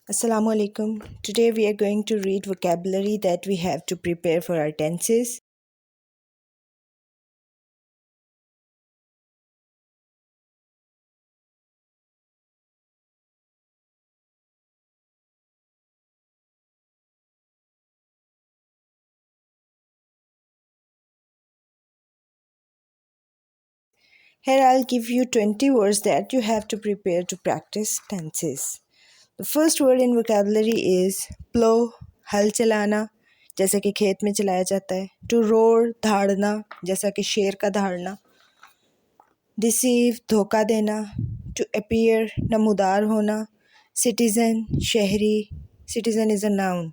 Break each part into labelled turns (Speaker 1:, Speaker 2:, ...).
Speaker 1: Assalamu alaikum. Today we are going to read vocabulary that we have to prepare for our tenses. Here I'll give you 20 words that you have to prepare to practice tenses. The first word in vocabulary is plow, हल चलाना, जैसा कि खेत में चलाया जाता है. To roar, धाड़ना, जैसा कि शेर का धाड़ना. Deceive, धोखा देना. To appear, नमूदार होना. Citizen, शहरी. Citizen is a noun.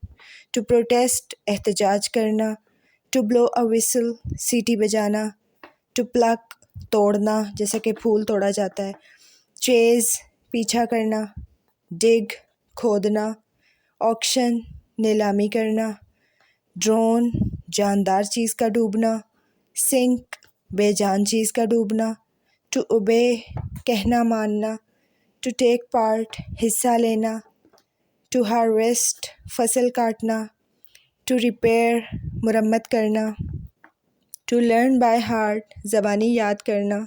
Speaker 1: To protest, एहतजाज करना. To blow a whistle, सीटी बजाना. To pluck, तोड़ना, जैसा कि फूल तोड़ा जाता है. Chase, पीछा करना. Dig, खोदना. Auction, नीलामी करना. Drone, जानदार चीज़ का डूबना. Sink, बेजान चीज़ का डूबना. To obey, कहना मानना. To take part, हिस्सा लेना. To harvest, फसल काटना. To repair, मुरम्मत करना. To learn by heart, ज़बानी याद करना.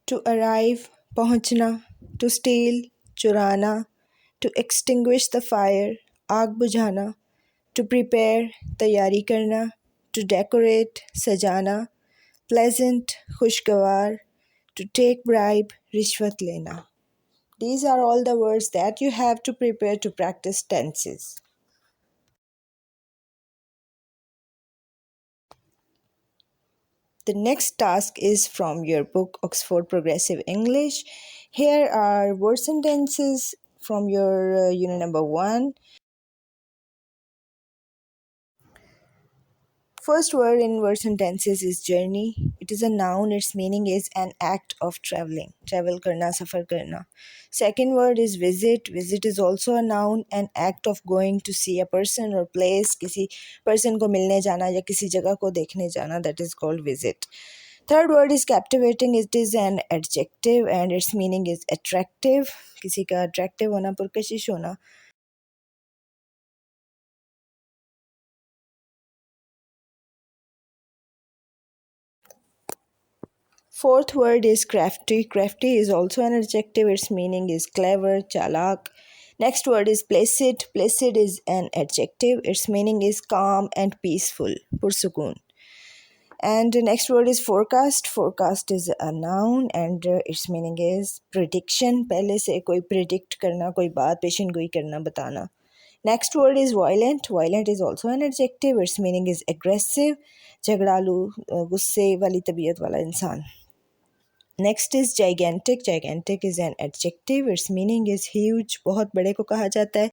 Speaker 1: To arrive, पहुँचना. To steal, चुराना. To extinguish the fire, आग बुझाना. To prepare, तैयारी करना. To decorate, सजाना. Pleasant, खुशगवार. To take bribe, रिश्वत लेना. These are all the words that you have to prepare to practice tenses. The next task is from your book Oxford Progressive English. Here are word sentences from your unit number 1. First word in word sentences is journey. It is a noun. Its meaning is an act of traveling. Travel karna, safar karna. Second word is visit. Visit is also a noun, an act of going to see a person or place. किसी person को मिलने जाना या किसी जगह को देखने जाना, that is called visit. Third word is captivating. It is an adjective and its meaning is attractive. किसी का attractive होना, पुरकशिश होना. Fourth word is crafty. Crafty is also an adjective. Its meaning is clever, chalak. Next word is placid. Placid is an adjective. Its meaning is calm and peaceful, pursukun. And the next word is forecast. Forecast is a noun and its meaning is prediction. पहले से कोई predict करना, कोई बात पेशन गोई करना, बताना. Next word is violent. Violent is also an adjective. Its meaning is aggressive, झगड़ालू, गुस्से वाली तबीयत वाला इंसान. Next is gigantic. Gigantic is an adjective. Its meaning is huge. बहुत बड़े को कहा जाता है.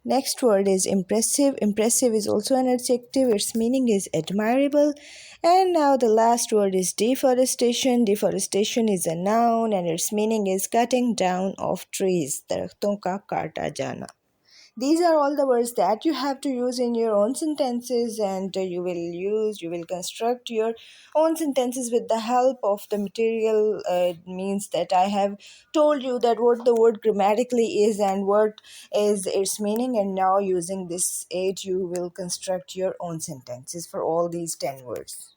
Speaker 1: Next word is impressive. Impressive is also an adjective. Its meaning is admirable. And now the last word is deforestation. Deforestation is a noun and its meaning is cutting down of trees. दरख्तों का काटा जाना. These are all the words that you have to use in your own sentences, and you will construct your own sentences with the help of the material means that I have told you that what the word grammatically is and what is its meaning, and now using this aid you will construct your own sentences for all these 10 words.